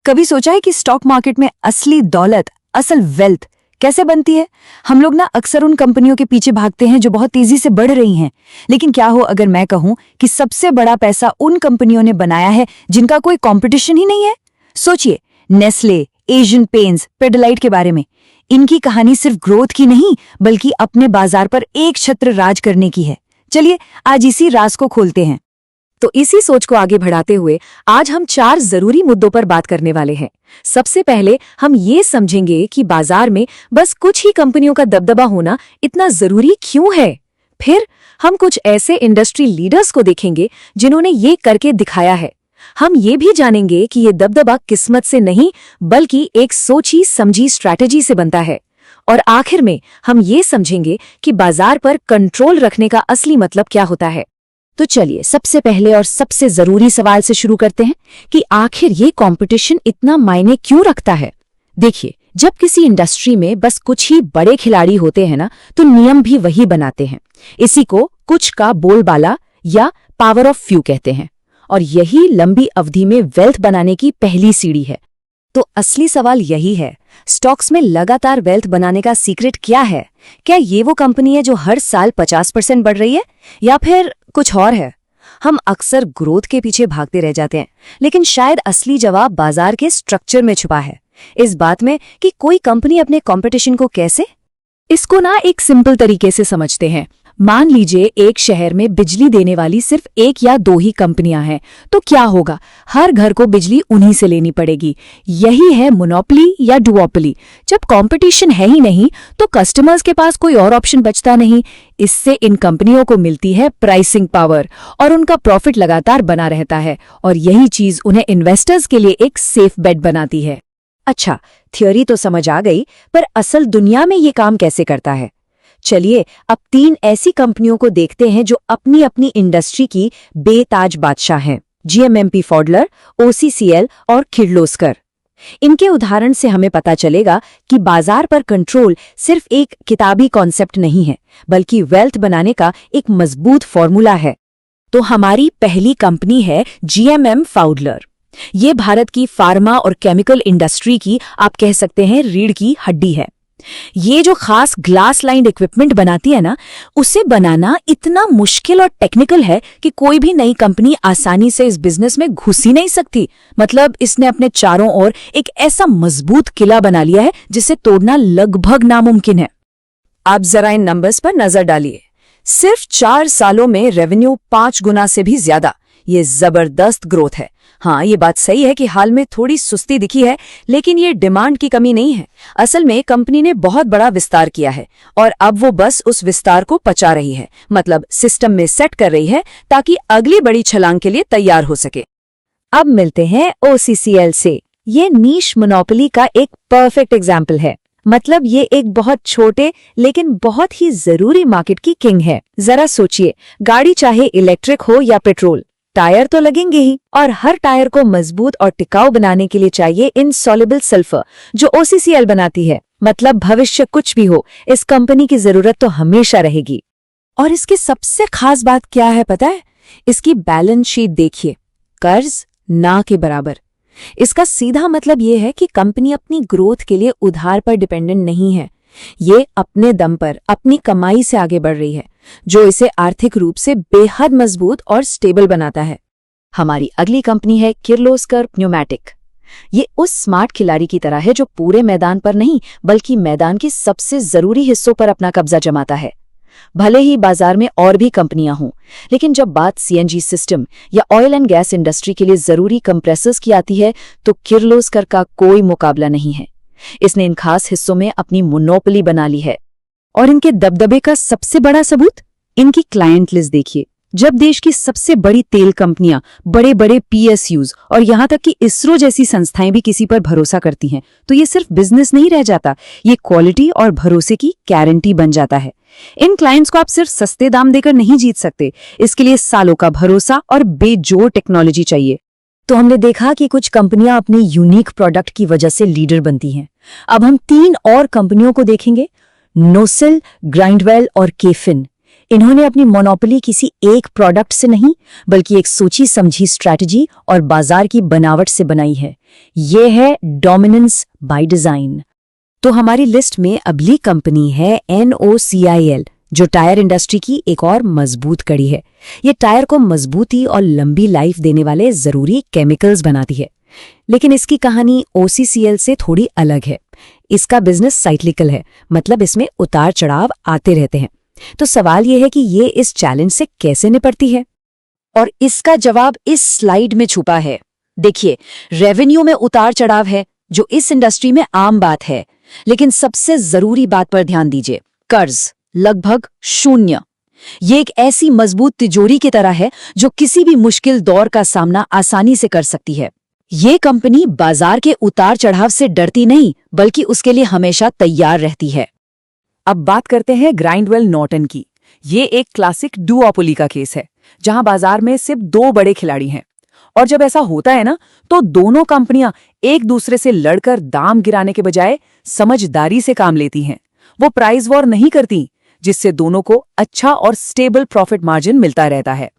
कभी सोचा है कि स्टॉक मार्केट में असली दौलत, असल वेल्थ कैसे बनती है? हम लोग ना अक्सर उन कंपनियों के पीछे भागते हैं जो बहुत तेजी से बढ़ रही हैं। लेकिन क्या हो अगर मैं कहूं कि सबसे बड़ा पैसा उन कंपनियों ने बनाया है जिनका कोई कंपटीशन ही नहीं है? सोचिए, नेस्ले, एशियन पेंट्स, पिडिलाइट के बारे में। इनकी कहानी सिर्फ ग्रोथ की नहीं बल्कि अपने बाजार पर एक छत्र राज करने की है। चलिए आज इसी राज को खोलते हैं। तो इसी सोच को आगे बढ़ाते हुए आज हम 4 जरूरी मुद्दों पर बात करने वाले हैं। सबसे पहले हम ये समझेंगे कि बाजार में बस कुछ ही कंपनियों का दबदबा होना इतना जरूरी क्यों है। फिर हम कुछ ऐसे इंडस्ट्री लीडर्स को देखेंगे जिन्होंने ये करके दिखाया है। हम ये भी जानेंगे कि ये दबदबा किस्मत से नहीं बल्कि एक सोची समझी स्ट्रैटेजी से बनता है। और आखिर में हम ये समझेंगे कि बाजार पर कंट्रोल रखने का असली मतलब क्या होता है। तो चलिए सबसे पहले और सबसे जरूरी सवाल से शुरू करते हैं कि आखिर ये कंपटीशन इतना मायने क्यों रखता है। देखिए, जब किसी इंडस्ट्री में बस कुछ ही बड़े खिलाड़ी होते हैं ना, तो नियम भी वही बनाते हैं। इसी को कुछ का बोलबाला या पावर ऑफ फ्यू कहते हैं, और यही लंबी अवधि में वेल्थ बनाने की पहली सीढ़ी है। तो असली सवाल यही है, स्टॉक्स में लगातार वेल्थ बनाने का सीक्रेट क्या है? क्या ये वो कंपनी है जो हर साल 50% बढ़ रही है, या फिर कुछ और है? हम अक्सर ग्रोथ के पीछे भागते रह जाते हैं, लेकिन शायद असली जवाब बाजार के स्ट्रक्चर में छुपा है। इस बात में कि कोई कंपनी अपने कंपटीशन को कैसे, इसको ना एक सिंपल तरीके से समझते हैं। मान लीजिए एक शहर में बिजली देने वाली सिर्फ 1 या 2 ही कंपनियां हैं, तो क्या होगा? हर घर को बिजली उन्हीं से लेनी पड़ेगी। यही है मोनोपोली या डुओपोली। जब कंपटीशन है ही नहीं तो कस्टमर्स के पास कोई और ऑप्शन बचता नहीं। इससे इन कंपनियों को मिलती है प्राइसिंग पावर और उनका प्रॉफिट लगातार बना रहता है, और यही चीज उन्हें इन्वेस्टर्स के लिए एक सेफ बेट बनाती है। अच्छा, थ्योरी तो समझ आ गई, पर असल दुनिया में ये काम कैसे करता है? चलिए अब 3 ऐसी कंपनियों को देखते हैं जो अपनी अपनी इंडस्ट्री की बेताज बादशाह हैं। जीएमएमपी फॉडलर, ओसीसीएल और किर्लोस्कर। इनके उदाहरण से हमें पता चलेगा कि बाजार पर कंट्रोल सिर्फ एक किताबी कॉन्सेप्ट नहीं है, बल्कि वेल्थ बनाने का एक मजबूत फॉर्मूला है। तो हमारी पहली कंपनी है जीएमएम फॉडलर। ये भारत की फार्मा और केमिकल इंडस्ट्री की, आप कह सकते हैं, रीढ़ की हड्डी है। ये जो खास ग्लास लाइंड इक्विपमेंट बनाती है ना, उसे बनाना इतना मुश्किल और टेक्निकल है कि कोई भी नई कंपनी आसानी से इस बिजनेस में घुस ही नहीं सकती। मतलब इसने अपने चारों ओर एक ऐसा मजबूत किला बना लिया है जिसे तोड़ना लगभग नामुमकिन है। आप जरा इन नंबर्स पर नजर डालिए। सिर्फ 4 सालों में रेवेन्यू 5 गुना से भी ज्यादा। ये जबरदस्त ग्रोथ है। हाँ, ये बात सही है कि हाल में थोड़ी सुस्ती दिखी है, लेकिन ये डिमांड की कमी नहीं है। असल में कंपनी ने बहुत बड़ा विस्तार किया है और अब वो बस उस विस्तार को पचा रही है, मतलब सिस्टम में सेट कर रही है ताकि अगली बड़ी छलांग के लिए तैयार हो सके। अब मिलते हैं ओसीसीएल से। ये नीश मोनोपोली का एक परफेक्ट एग्जाम्पल है। मतलब ये एक बहुत छोटे लेकिन बहुत ही जरूरी मार्केट की किंग है। जरा सोचिए, गाड़ी चाहे इलेक्ट्रिक हो या पेट्रोल, टायर तो लगेंगे ही, और हर टायर को मजबूत और टिकाऊ बनाने के लिए चाहिए इनसॉल्युबल सल्फर, जो ओसीसीएल बनाती है। मतलब भविष्य कुछ भी हो, इस कंपनी की जरूरत तो हमेशा रहेगी। और इसकी सबसे खास बात क्या है पता है? इसकी बैलेंस शीट देखिए, कर्ज ना के बराबर। इसका सीधा मतलब ये है कि कंपनी अपनी ग्रोथ के लिए उधार पर डिपेंडेंट नहीं है। ये अपने दम पर अपनी कमाई से आगे बढ़ रही है, जो इसे आर्थिक रूप से बेहद मजबूत और स्टेबल बनाता है। हमारी अगली कंपनी है किर्लोस्कर न्यूमैटिक। ये उस स्मार्ट खिलाड़ी की तरह है जो पूरे मैदान पर नहीं बल्कि मैदान के सबसे जरूरी हिस्सों पर अपना कब्जा जमाता है। भले ही बाजार में और भी कंपनियां हों, लेकिन जब बात सीएनजी सिस्टम या ऑयल एंड गैस इंडस्ट्री के लिए जरूरी कंप्रेसर्स की आती है तो किर्लोस्कर का कोई मुकाबला नहीं है। इसने इन खास हिस्सों में अपनी मोनोपोली बना ली है। और इनके दबदबे का सबसे बड़ा सबूत इनकी क्लाइंट लिस्ट देखिए। जब देश की सबसे बड़ी तेल कंपनियां, बड़े बड़े पीएसयूज और यहां तक कि इसरो जैसी संस्थाएं भी किसी पर भरोसा करती हैं, तो ये सिर्फ बिजनेस नहीं रह जाता, ये क्वालिटी और भरोसे की गारंटी बन जाता है। इन क्लाइंट्स को आप सिर्फ सस्ते दाम देकर नहीं जीत सकते, इसके लिए सालों का भरोसा और बेजोड़ टेक्नोलॉजी चाहिए। तो हमने देखा कि कुछ कंपनियां अपनी यूनिक प्रोडक्ट की वजह से लीडर बनती हैं। अब हम 3 और कंपनियों को देखेंगे, नोसेल, ग्राइंडवेल और केफिन। इन्होंने अपनी मोनोपोली किसी एक प्रोडक्ट से नहीं बल्कि एक सोची समझी स्ट्रैटेजी और बाजार की बनावट से बनाई है। ये है डोमिनेंस बाय डिजाइन। तो हमारी लिस्ट में अगली कंपनी है NOCIL, जो टायर इंडस्ट्री की एक और मजबूत कड़ी है। ये टायर को मजबूती और लंबी लाइफ देने वाले जरूरी केमिकल्स बनाती है। लेकिन इसकी कहानी OCCL से थोड़ी अलग है। इसका बिजनेस साइक्लिकल है, मतलब इसमें उतार चढ़ाव आते रहते हैं। तो सवाल यह है कि ये इस चैलेंज से कैसे निपटती है, और इसका जवाब इस स्लाइड में छुपा है। देखिए, रेवेन्यू में उतार चढ़ाव है जो इस इंडस्ट्री में आम बात है, लेकिन सबसे जरूरी बात पर ध्यान दीजिए, कर्ज लगभग 0। ये एक ऐसी मजबूत तिजोरी की तरह है जो किसी भी मुश्किल दौर का सामना आसानी से कर सकती है। ये कंपनी बाजार के उतार चढ़ाव से डरती नहीं, बल्कि उसके लिए हमेशा तैयार रहती है। अब बात करते हैं ग्राइंडवेल नॉर्टन की। ये एक क्लासिक डुओपोली का केस है, जहां बाजार में सिर्फ 2 बड़े खिलाड़ी हैं। और जब ऐसा होता है ना, तो दोनों कंपनियां एक दूसरे से लड़कर दाम गिराने के बजाय समझदारी से काम लेती हैं। वो प्राइस वॉर नहीं करती, जिससे दोनों को अच्छा और स्टेबल प्रॉफिट मार्जिन मिलता रहता है।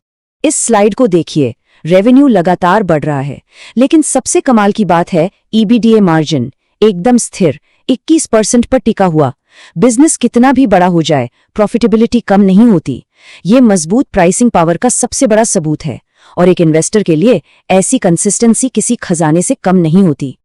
इस स्लाइड को देखिए, रेवेन्यू लगातार बढ़ रहा है, लेकिन सबसे कमाल की बात है EBITDA मार्जिन एकदम स्थिर 21% पर टिका हुआ। बिजनेस कितना भी बड़ा हो जाए, प्रॉफिटेबिलिटी कम नहीं होती। ये मजबूत प्राइसिंग पावर का सबसे बड़ा सबूत है, और एक इन्वेस्टर के लिए ऐसी कंसिस्टेंसी किसी खजाने से कम नहीं होती।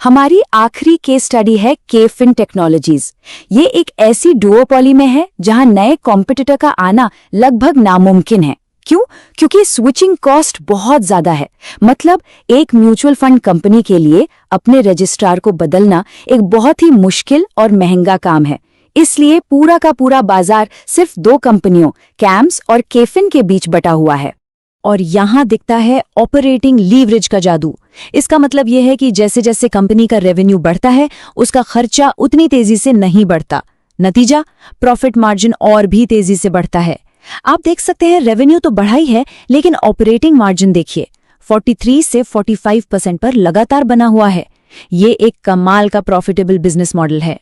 हमारी आखिरी केस स्टडी है केफिन टेक्नोलॉजीज। ये एक ऐसी डुओपोली में है जहां नए कॉम्पिटिटर का आना लगभग नामुमकिन है। क्यों? क्योंकि स्विचिंग कॉस्ट बहुत ज्यादा है। मतलब एक म्यूचुअल फंड कंपनी के लिए अपने रजिस्ट्रार को बदलना एक बहुत ही मुश्किल और महंगा काम है। इसलिए पूरा का पूरा बाजार सिर्फ 2 कंपनियों, कैम्स और केफिन के बीच बटा हुआ है। और यहां दिखता है ऑपरेटिंग लीवरेज का जादू। इसका मतलब यह है कि जैसे जैसे कंपनी का रेवेन्यू बढ़ता है, उसका खर्चा उतनी तेजी से नहीं बढ़ता। नतीजा, प्रॉफिट मार्जिन और भी तेजी से बढ़ता है। आप देख सकते हैं, रेवेन्यू तो बढ़ा ही है, लेकिन ऑपरेटिंग मार्जिन देखिए, 43 से 45% पर लगातार बना हुआ है। ये एक कमाल का प्रॉफिटेबल बिजनेस मॉडल है।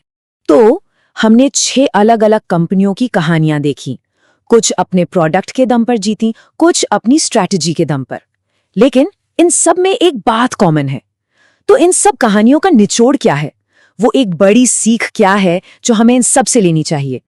तो हमने 6 अलग अलग कंपनियों की कहानियां देखी। कुछ अपने प्रोडक्ट के दम पर जीती, कुछ अपनी स्ट्रैटेजी के दम पर। लेकिन इन सब में एक बात कॉमन है। तो इन सब कहानियों का निचोड़ क्या है? वो एक बड़ी सीख क्या है जो हमें इन सब से लेनी चाहिए?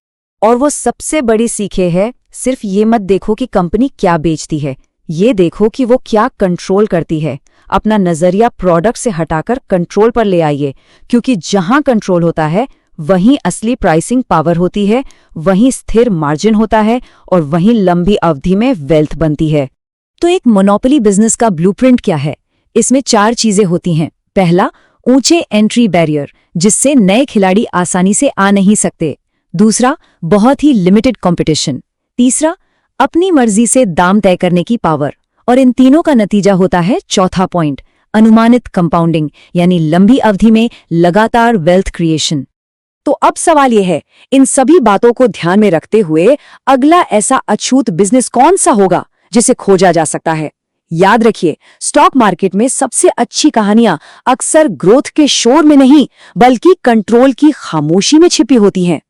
और वो सबसे बड़ी सीखे है, सिर्फ ये मत देखो कि कंपनी क्या बेचती है, ये देखो कि वो क्या कंट्रोल करती है। अपना नजरिया प्रोडक्ट से हटाकर कंट्रोल पर ले आइए, क्योंकि जहां कंट्रोल होता है वहीं असली प्राइसिंग पावर होती है, वहीं स्थिर मार्जिन होता है, और वहीं लंबी अवधि में वेल्थ बनती है। तो एक मोनोपोली बिजनेस का ब्लूप्रिंट क्या है? इसमें 4 चीजें होती हैं। पहला, ऊंचे एंट्री बैरियर, जिससे नए खिलाड़ी आसानी से आ नहीं सकते। दूसरा, बहुत ही लिमिटेड कंपटीशन। तीसरा, अपनी मर्जी से दाम तय करने की पावर। और इन तीनों का नतीजा होता है चौथा पॉइंट, अनुमानित कंपाउंडिंग, यानी लंबी अवधि में लगातार वेल्थ क्रिएशन। तो अब सवाल यह है, इन सभी बातों को ध्यान में रखते हुए अगला ऐसा अछूत बिजनेस कौन सा होगा जिसे खोजा जा सकता है? याद रखिए, स्टॉक मार्केट में सबसे अच्छी कहानियां अक्सर ग्रोथ के शोर में नहीं, बल्कि कंट्रोल की खामोशी में छिपी होती हैं।